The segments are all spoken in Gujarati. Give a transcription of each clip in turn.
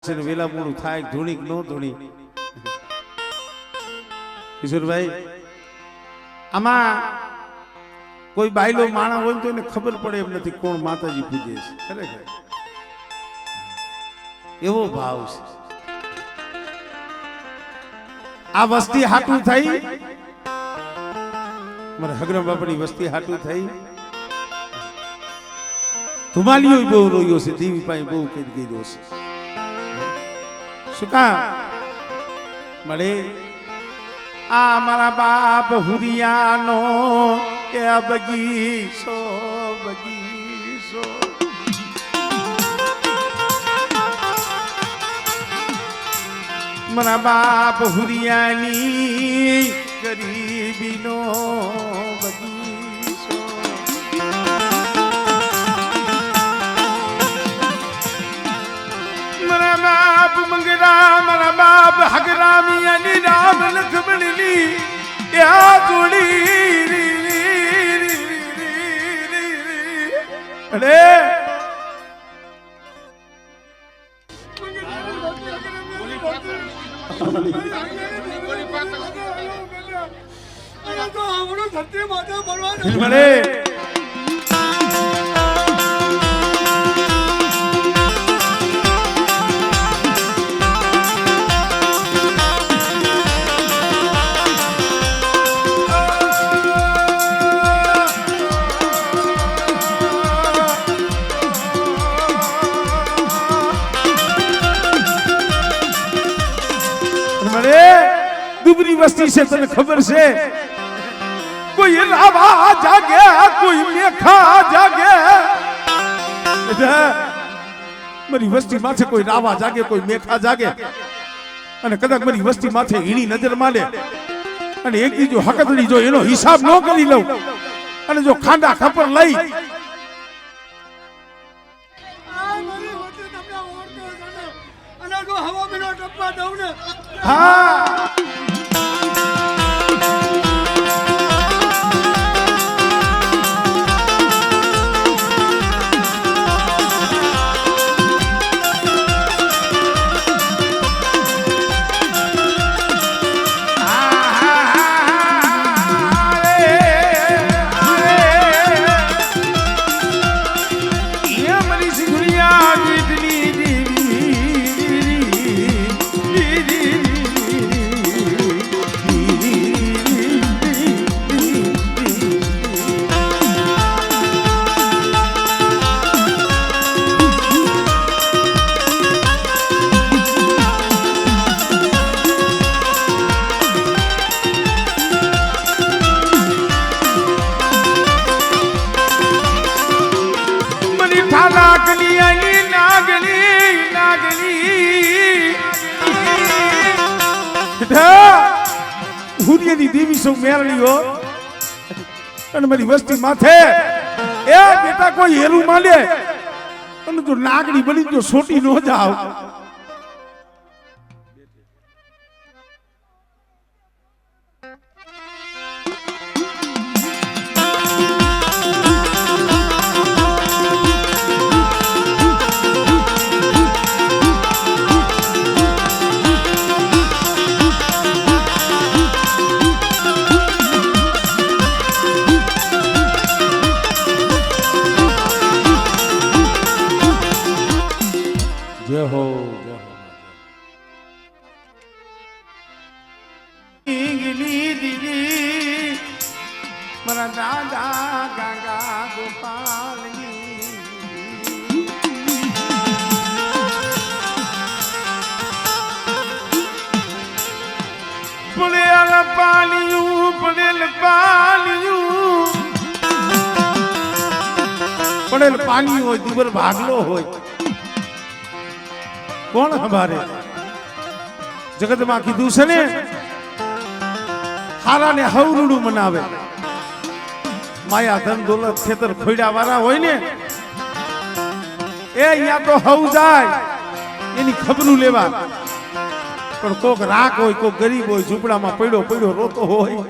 છે ને વેલા મોડું થાય ધૂણી ન ધૂણી કિશોરભાઈ આમાં કોઈ બાયલો માણા હોય તો એને ખબર પડે એમ નથી કોણ માતાજી પૂજે છે ખરેખર એવો ભાવ છે આ વસ્તી હાટું થઈ મારે હગરમ બાપની વસ્તી હાટું થઈ ધુમાલીઓ બહુ રોયો છે દેવી પાસે બહુ કઈ ગયો છે શું કામ મળે આ મારા બાપ હુરિયાનો એ બગીચો બગીચો મારા બાપ હુરિયાની ગરીબીનો બગીચો મારા બાપ મંગરા મારા બાપ હગરામિયાની રામ લખમણની યા જોડી અરે દુબરી વસ્તી છે તને ખબર છે કોઈ રાવા જાગે કોઈ મેખા જાગે મારી વસ્તી માથે કોઈ રાવા જાગે કોઈ મેખા જાગે અને કદાચ મારી વસ્તી માથે હીણી નજર માલે અને એક દી જો હકતડી જો એનો હિસાબ ન કરી લઉં અને જો ખાંડા ખપર લઈ હા હુરિયાની દેવી સૌ મેરણી હો અને મારી વસ્તી માથે એ બેટા કોઈ હેરું માલે અને જો નાગડી બની જો સોટી ન જાવ જય હો જય હો ઈંગલી દીદી મારા દાદા ગંગા ગોપાલની પડેલ પાલિયું પડેલ પાલિયું પડેલ પાણી હોય દુબર ભાગલો હોય કોણ હમારે જગત માં કીધું છે ને હારા ને હવરુડું મનાવે માયા ધન દોલત ખેતર ખોડ્યા વાળા હોય ને એ અહીંયા તો હવ જાય એની ખબરું લેવા પણ કોક રાખ હોય કોક ગરીબ હોય ઝૂંપડામાં પડ્યો પડ્યો રોતો હોય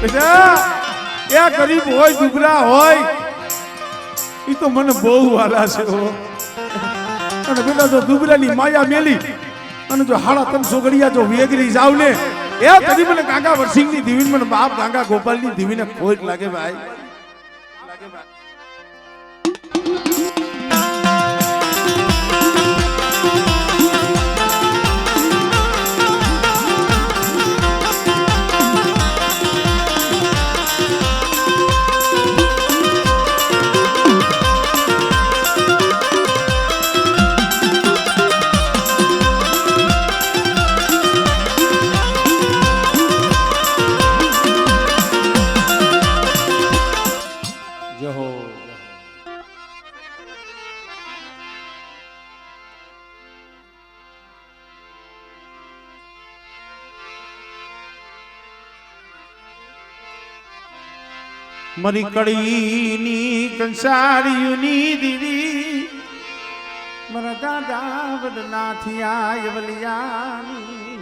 બેટા એ ગરીબ હોય દુબળા હોય એ તો મને બહુ વાલા છે હો. અને બેટા જો દુબળાની માયા મેલી અને જો 350 ઘડિયા જો વેગરી જાવ ને એ કદી મને કાકા વરસિંહની દીવીને મને બાપ કાકા ગોપાલની દીવીને ખોટ લાગે ભાઈ. મરી કડીની કંસારીયુની દીવી મારા દાદા વડના થયા યવલિયાની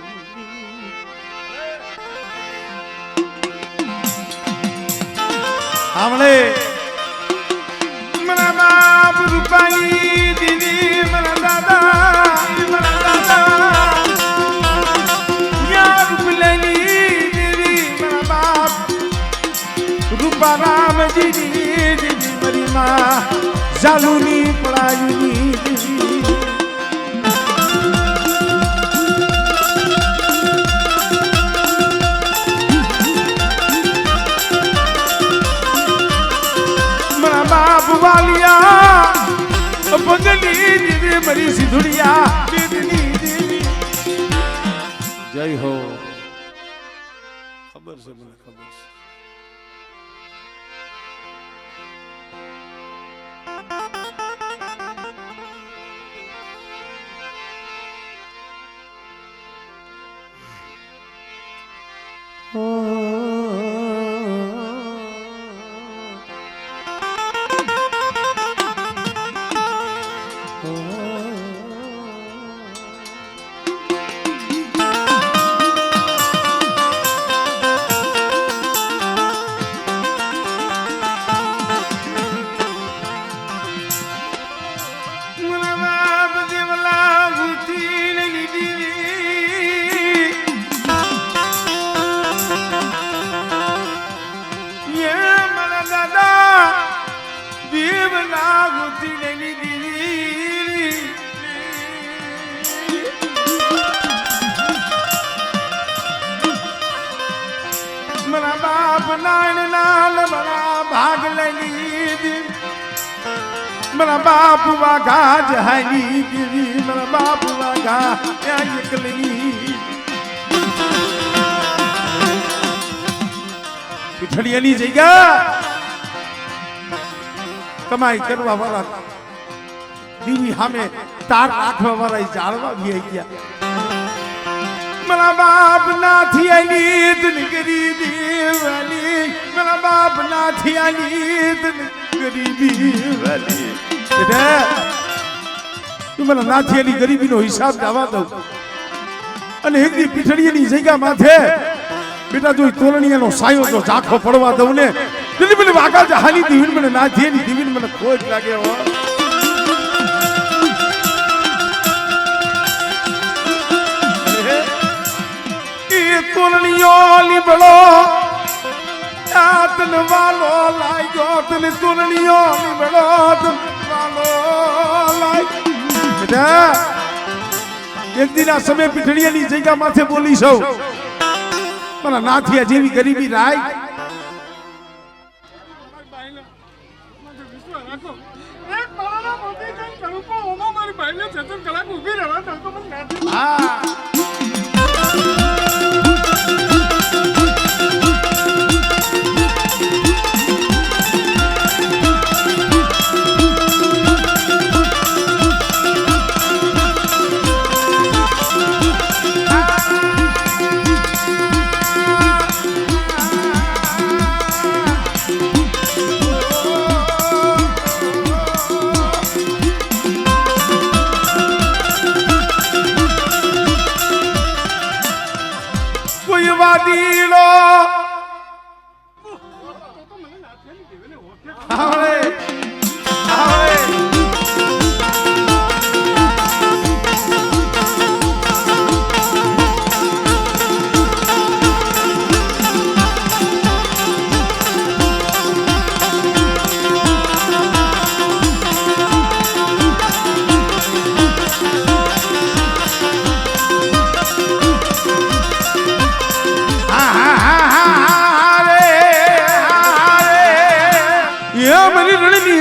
આમળે મારા બાપ રૂપાલી દીવી મારા દાદા યા રૂપલેલી દીવી મારા બાપ રૂપારામજી દીદી મારી માં જાલુની પડાયુની દીદી મારા બાપ વાલિયા પગલી દીદી મારી સિધુડિયા દીદી દેવી જય હો. ખબર છે મને ખબર છે. મારા બાપ નાણ નાલ મારા ભાગ લઈ મારા બાપ વાઘા જહાની દીવી મારા બાપ વાઘા ત્યાં એકલી પીઠડીયાની જગ્યા કમાઈ કરવા વાળા દીવી સામે તાર રાખવા વાળા જાળવા ભી ગયા. મારા બાપ નાથી આલી તન ગરીબી વાલી મારા બાપ નાથી આલી તન ગરીબી વાલી બેટા તું મને નાથી આલી ગરીબીનો હિસાબ દાવા દઉં અને એકદી પીઠડીયાની જગ્યા માથે બેટા જો તોરણીયાનો સાયો જો ઝાખો પડવા દઉં ને દીદી મને વાગા જહાની દીવીને મને નાથી આલી દીવીને મને ખોટ લાગે હો. તોરણીયો લીબડો આતન વાલો લાગ્યો તને તોરણીયો લીબડો વાલો લાગ્યો બેટા એક દિન આ સમય પીઠડીયાની જગ્યા માથે બોલી સૌ મારા નાથિયા જેવી ગરીબી રાય હા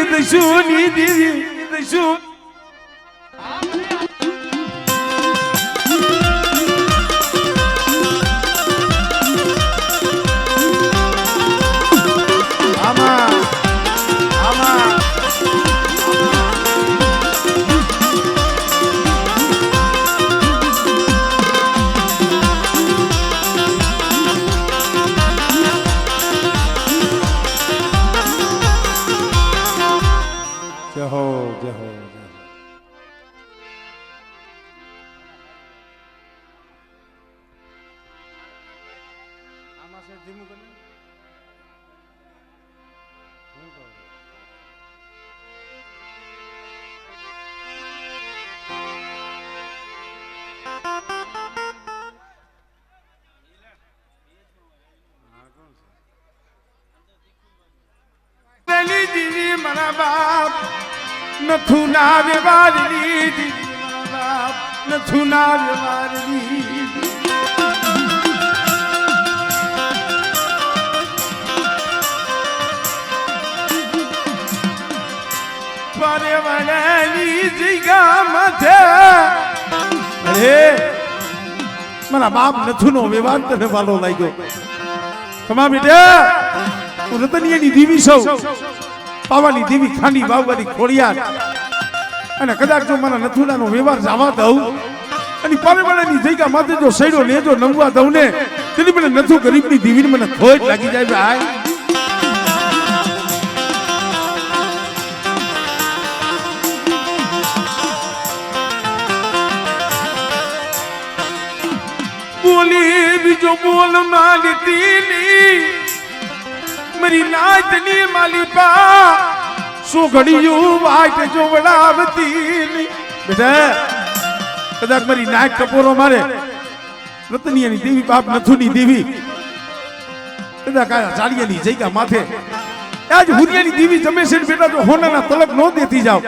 દઈશું ની દેવી દઈશું મારા બાપ નથું ના વ્યવહારની દીદી મારા બાપ નથું ના વ્યવહારની પરવળની જગ્યા માથે અરે મારા બાપ નથું નો વ્યવહાર તને વાલો લાગ્યો કમા બેટા હું રતનિયાની દીવી સૌ પાવાની દેવી ખાંડી બાવવાની ખોડિયાર અને કદાચ જો મારા નથુડાનો વ્યવહાર જવા દઉં અને પરવળની જગ્યા માથે જો સૈડો ને જો નમવા દઉં ને તેની મને નથુ ગરીબની દેવીને મને ખોટ લાગી જાય ભાઈ બોલી બીજો બોલ માલતી મારી નાચની માલિપા શું ઘડિયું વાટ જોવડાવતી બેટા કદાચ મારી નાચ ટપોરો મારે રતનિયાની દેવી બાપ નથુની દેવી કદાચ ચાળિયાની જગ્યા માથે આજ હુરિયાની દેવી જમે છે બેટા જો હોનાના તલક નો દેતી જાવ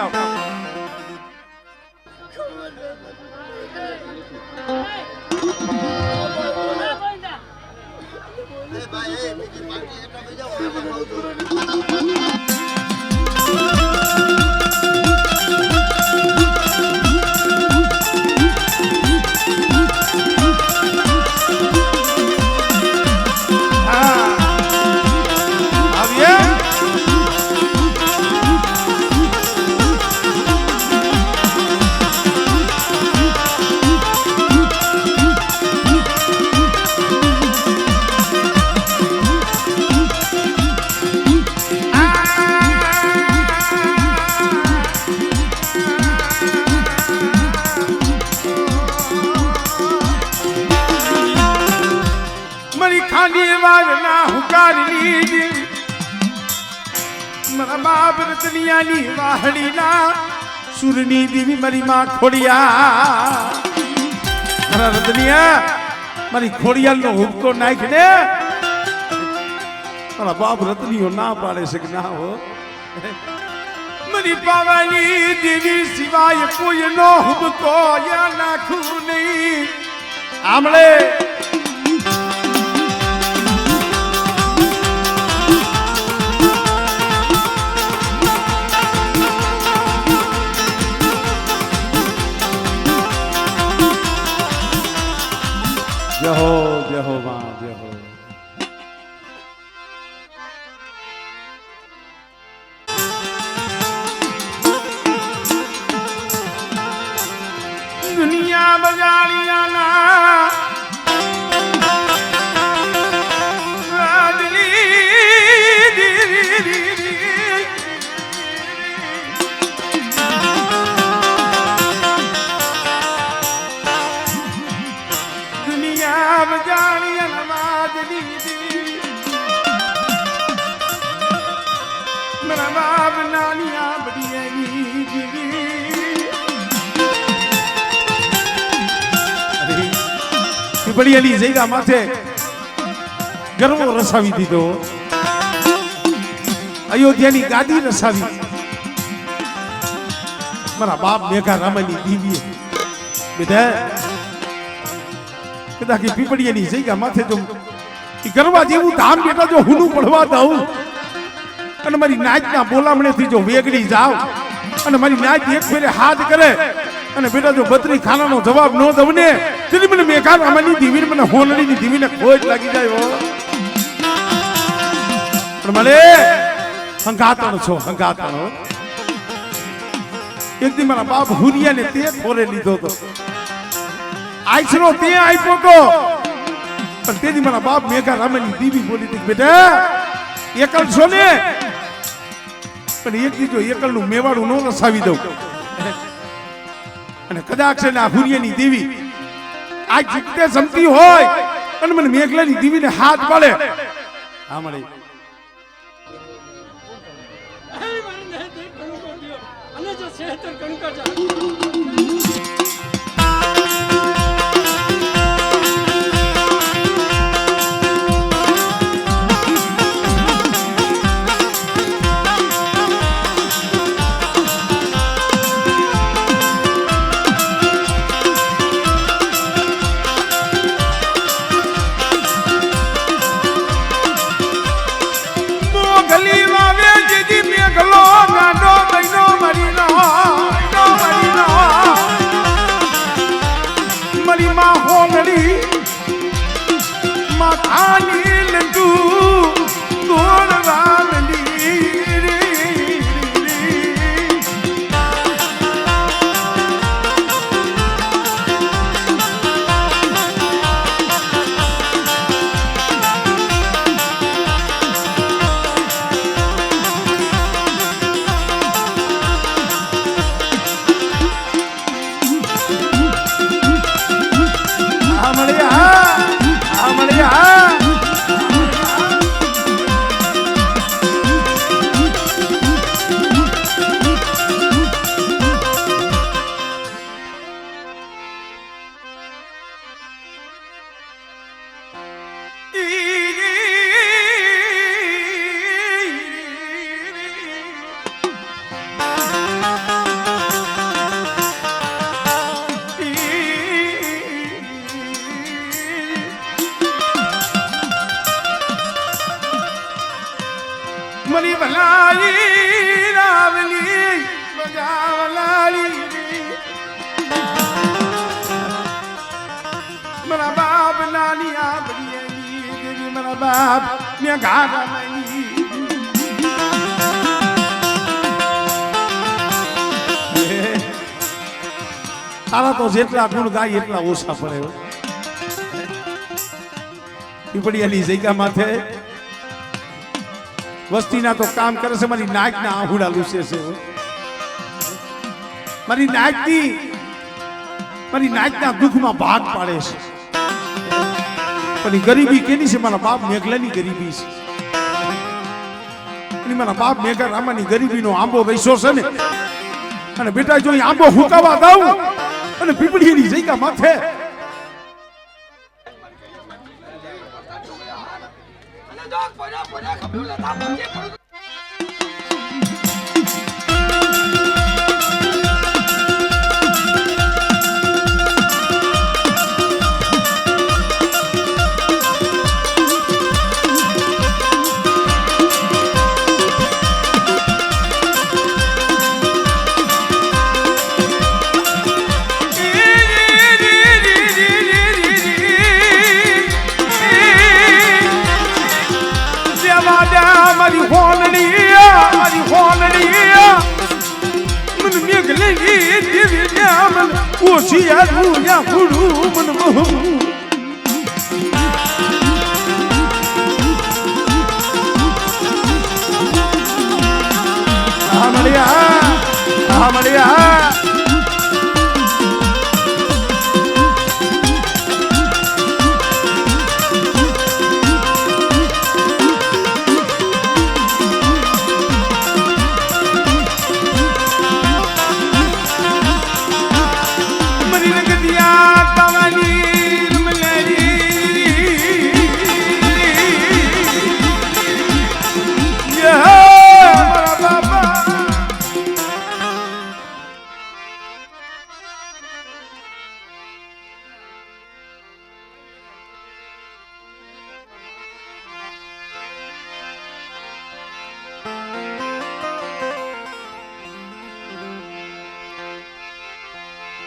મારા બાપ રતનિયાની વાહડીના સુરની દેવી મારી માં ખોડિયા મારા રતનિયા મારી ખોડિયાલનો હુબકો નાખ ને મારા બાપ રતનિયો ના પાડે છે કે ના હો મારી પાવાની દેવી સિવાય કોઈ નો હુબકો યા નાખું નહીં આમળે જય હો માં જય હો દુનિયા બજારિયાના પીપળિયાની જગ્યા માથે ગર્વ રસાવી દીધો અયોધ્યાની ગાદી રસાવી મારા બાપ મેઘા રામાની દીવીએ બેટા કદાચ પીપળિયાની જગ્યા માથે જો કરવા જેવું ધામ બેટા જો હુનું પડવા દઉં અને મારી નાચના બોલામણેથી જો વેગડી જાવ અને મારી નાચ એક ફેરે હાથ કરે અને બેટા જો બત્રી ખાનાનો જવાબ ન દઉં ને તેની મને મેઘા રામાની દીવીને મને હોનડીની દીવીને ખોજ લાગી જાય હો. પણ મને હંગાતણ છો હંગાતણ. એક દી મારા બાપ હુરિયાને તે ખોરે લીધો તો આઈસરો તે આપ્યો તો પણ તેથી મારા બાપ મેઘા રામાની દીવી બોલી હતી બેટા એકલ છો ને પણ એક દી જો એકલનું મેવાડું ન રસાવી દઉં અને કદાચ છે ને આ હુરિયાની દેવી આ જીતે જમતી હોય અને મને મેઘલાની દેવીને હાથ પાડે હા મળે અને જો સેહતર કણકા જા મરી ભલાઈ રાવલી બજાવલાલી મારા બાપ નાની આબડી દેવી મારા બાપ મે ઘાડા મઈ તારા તો જેટલા ગુણ ગાય એટલા ઓછા પડે પીપળિયાની જગ્યા માથે વસ્તીના તો કામ કરે છે મારી નાચના આહુડા લૂસે છે મારી નાચના દુઃખમાં ભાગ પાડે છે પણ ગરીબી કેની છે મારા બાપ મેઘલાની ગરીબી છે અને મારા બાપ મેઘા રામાની ગરીબીનો આંબો વૈસો છે ને અને બેટા જો આંબો હુકાવા દઉં અને પીપળીની જગ્યા માથે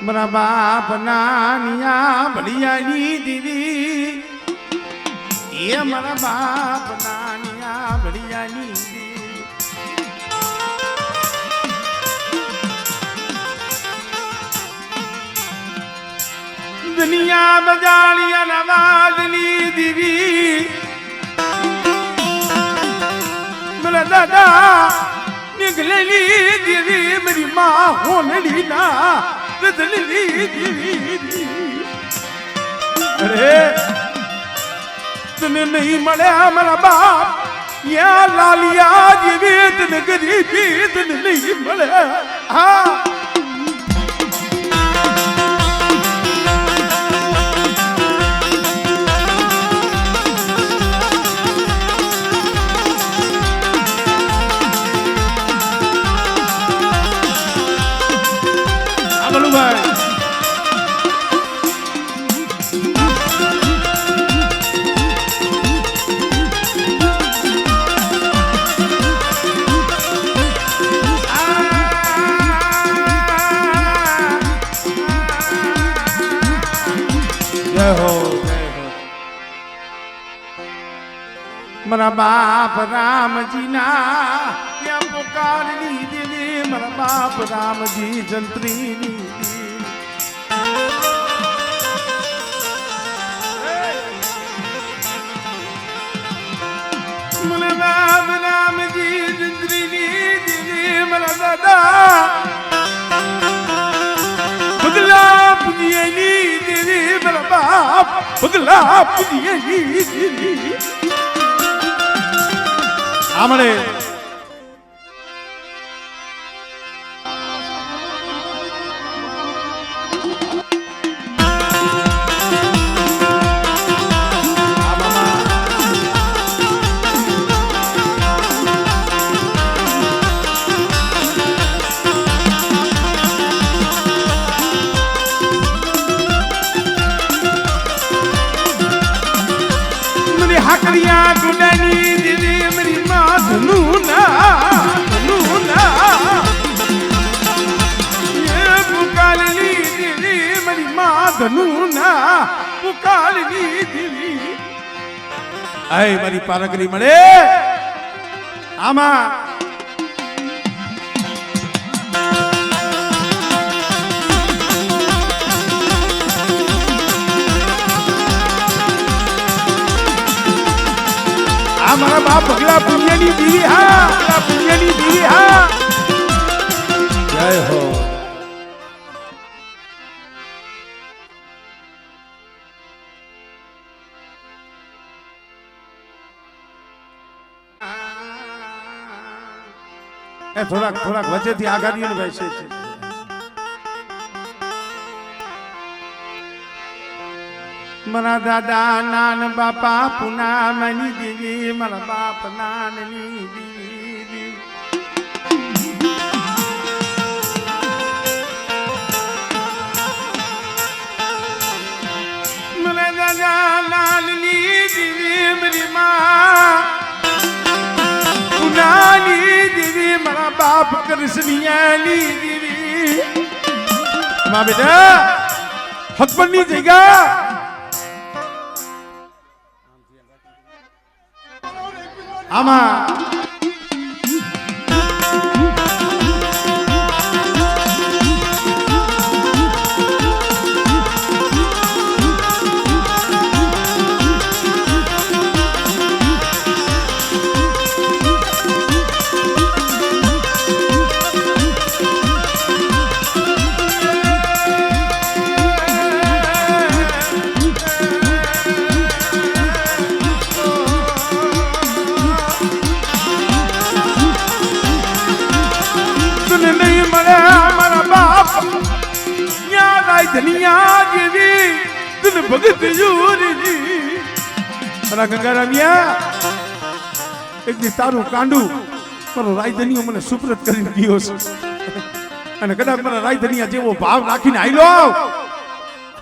મારા બાપ નાનિયા ભડિયાની દીદી એ મારા બાપ નાનિયા ભડિયાની દીદી દુનિયા બજાળિયા નવાજની દીવી મારા દાદા નિકલેલી દેવી મારી માં હોનડી ના રતનલી દેવી અરે તને નહીં મળ્યા મારા બાપ યા લાલિયા જેવી તને ગરીબી તને નહીં મળ્યા હા મારા બાપ રામજીના ત્યાં પુકારની દેવી મારા બાપ રામજી જંત્રીની મારા બાપ રામજી જંત્રીની દેવી મારા દાદા બગલા પુજિયેલી દેવી મારા બાપ બગલા પુજિયેલી દેવી આમણે હાકરિયા ગુડાની દીદી મારી માં ધનુના એ પુકાલની દીદી મારી માં ધનુના પુકાલની દીદી આય મારી પારગરી મળે આમાં મારા બાપ પગલા પુણ્યની દેવી હા પગલા પુણ્યની દેવી હા જય હો એ થોડાક વચ્ચેથી આઘાડીઓને બેસે છે મારા દાદા નાન બાપા પુનામની દેવી મારા બાપ નાનની દેવી મારા દાદા નાનની દેવી મારી માં પુનાની દેવી મારા બાપ કૃષ્ણિયાની દેવી માં બેટા હકબરની જગ્યા આમાં ધનિયા જેવી દિલ ભગત યુરી મારા ગંગારામિયા એક દી તારું કાંડું મારો રાયધનિયો મને સુપ્રત કરીને ગયો છે અને કદાચ મારા રાયધનિયા જેવો ભાવ રાખીને આયલો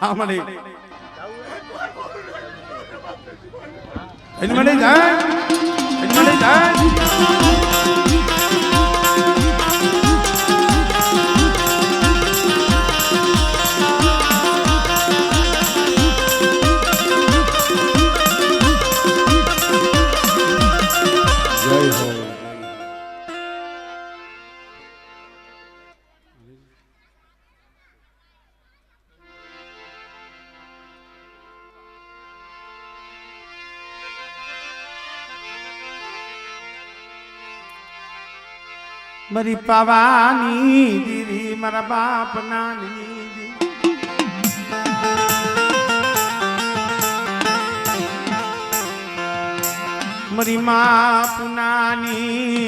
હા મને મને જાય મારી પાવાની દીરી મારા બાપ નાની મારી મા પુનાની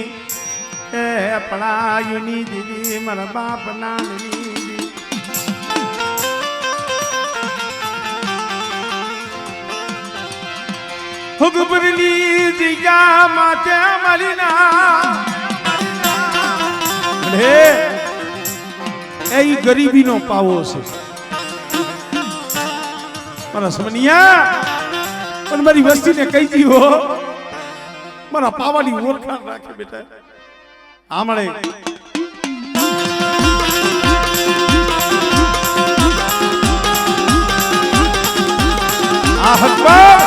એ પડાયુની દીદી મારા બાપ નાની હુગબરલી જગ્યા માતે મારી ના હે એ ગરીબીનો પાવો છે મારા સમનિયા પણ મારી વસ્તીને કહી દીધો મારા પાવાની ઓળખાણ રાખે બેટા આમળે આ હકબર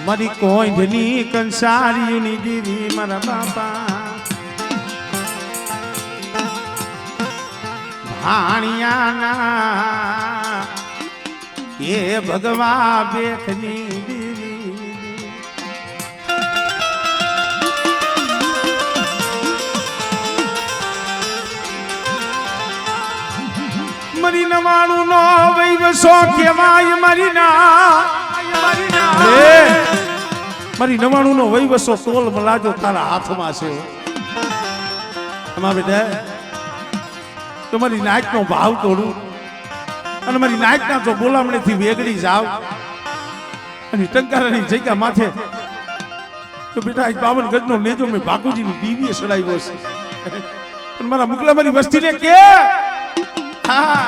મારી કોઈની કંસારીની દીદી મારા બાપા ભાણિયાના એ ભગવા બેખની દીદી મારી નવાણું નો વૈવસો કહેવાય મારી ના મારી નવાણું નો વૈવસો તોલ મલાજો તારા હાથમાં છે એમાં બેટા તો મારી નાયક નો ભાવ તોડું અને મારી નાયક ના જો બોલામણીથી વેગળી જાવ અને ટંકારાની જગ્યા માથે તો બેટા 52 ગજનો નેજો મેં બાકુજીની દીવીએ સડાવ્યો છે પણ મારા મુકલા મારી વસ્તીને કે હા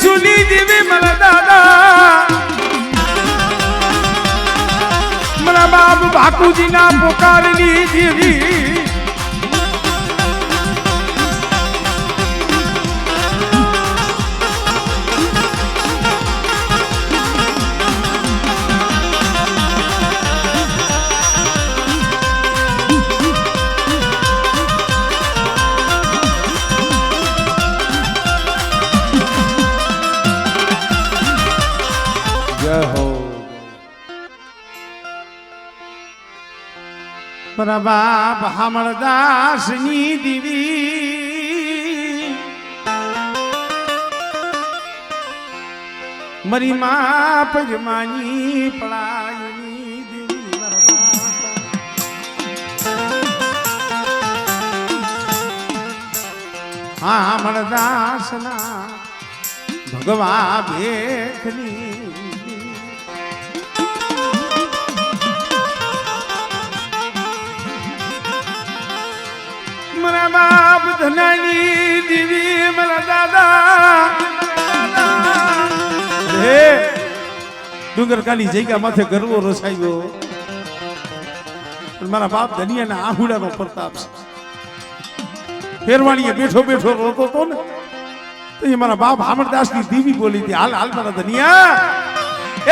સુની દેવી મારા દાદા મારા બાપ બાપુજી ના પોકારની દેવી મારા બાપ હામળદાસ ની દીવી મારી મા પજમાની પડાયની દેવી મારા બાપ હામળદાસ ના ભગવા ભેખની મારા બાપ ધનાની દીવી મારા દાદા હે ડુંગર કાલી જગ્યા માથે ગરવો રસાયો પણ મારા બાપ ધનિયાના આહુડાનો પ્રતાપ છે ફેરવાણીએ બેઠો બેઠો રોતો તો ને તો એ મારા બાપ હામરદાસની દીવી બોલી હતી હાલ હાલ મારા ધનિયા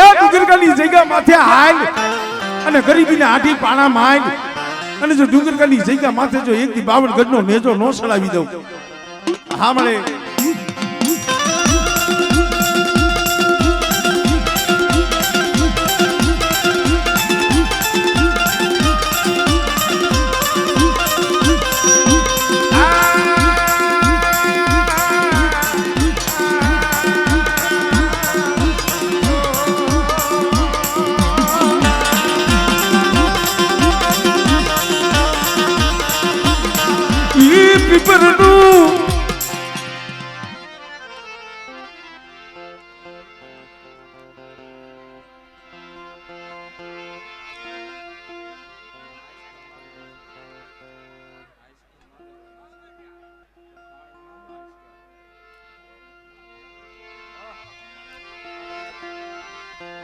એ ડુંગર કાલી જગ્યા માથે હાલ અને ગરીબીના આઠી પાણા માંડ અને જો ડુંગરકાની જગ્યા માથે જો 52 ગજનો નેજો નો સડાવી દઉં હા મળે પીપરનું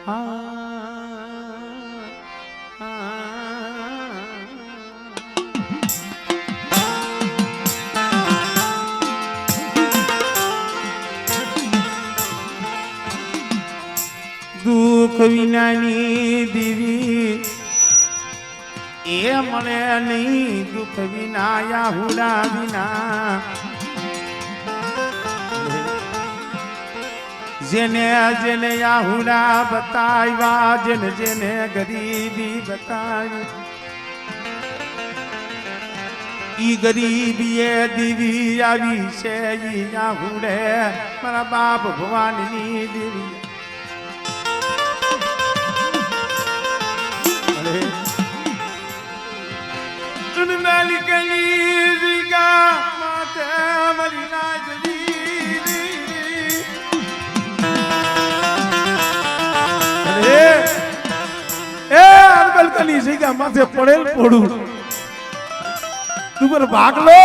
દુઃખ વિનાની દેવી એ મળે નહીં, દુઃખ વિના યાહુડા વિના. જેને જેને યાહુડા બતાવ્યા, જેને જેને ગરીબી બતાવી, ઈ ગરીબી એ દેવી આવી છે. ઈ યાહુડે મારા બાપ ભવાનની દેવી. માથે પડેલ પડું તું મારો ભાગ લો.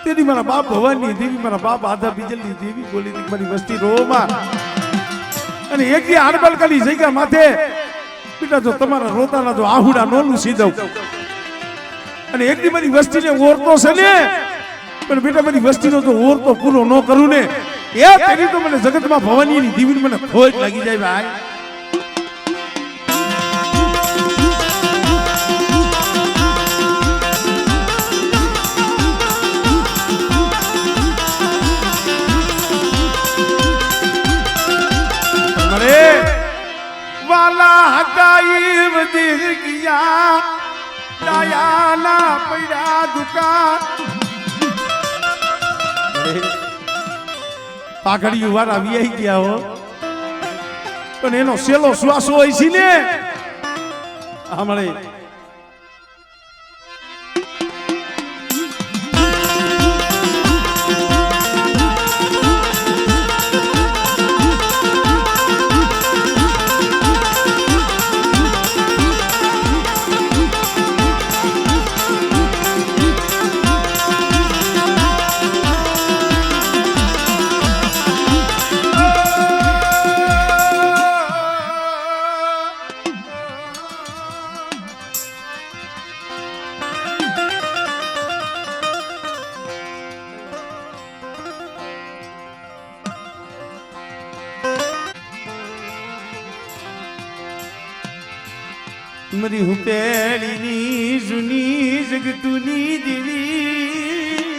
તેથી મારા બાપ ભવાની દેવી, મારા બાપ આધા બીજલની દેવી બોલી મારી વસ્તી રોમાં. અને એક દી આરબલ કલી જગ્યા માથે બેટા જો તમારા રોતાના જો આહુડા નોલું સીધું. અને એક દી મારી વસ્તીને ઓરતો છે ને, પણ બેટા મારી વસ્તીનો જો ઓરતો પૂરો ન કરું ને, એ તેની તો મને જગતમાં ભવાનીની દેવી મને ખોજ લાગી જાય ભાઈ. વાલા હકાઈ વધી ગયા, ડાયાના પૈડા દુકા. પાઘડીયું વાળા વિયાઈ ગયા હો, પણ એનો સેલો શ્વાસ હોય છે ને. હમણે મારી હુપેલીની જૂની જગતુની દેવી,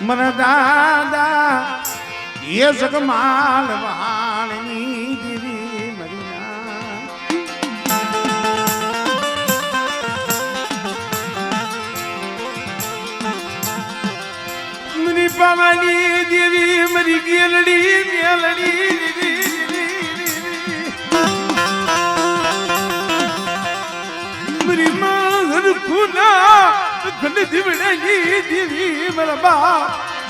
મારા દાદા એ જગમાલ વહાણની દેવી મારી ના. મારી પાવાની દેવી, મારી ગેલડી મેલડી દેવી, મારી માં ખૂના ઘને દીવડેલી દેવી, મારા બા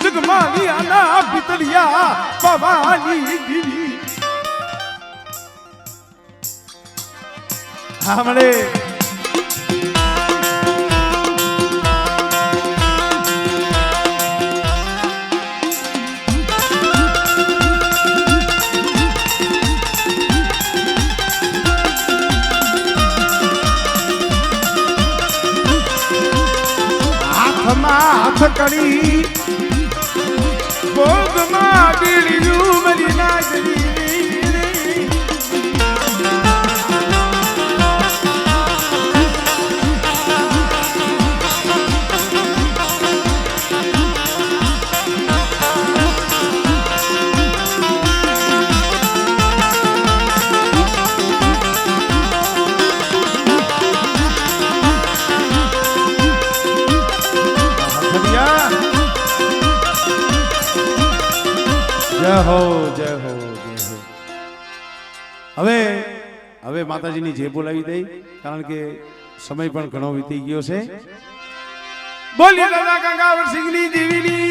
જગમાલી આના પિતળિયા પાવાની દેવી. હા મળે હાથ કરી ભોગમાં બીડ્યું મારી નાગરી. જય હો જય હો જય હો. હવે માતાજીની જે બોલાવી દઈ, કારણ કે સમય પણ ઘણો વીતી ગયો છે. બોલીએ દાદા ગંગાવર સિંહની દેવીની,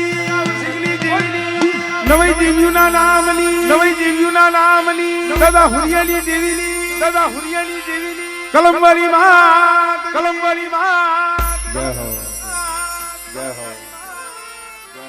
નવઈ દેવીઓના નામની, નવઈ દેવીઓના નામની, દાદા હુરિયાની દેવીની, દાદા હુરિયાની દેવીની, કલમવારી માં, કલમવારી માં. જય હો જય હો.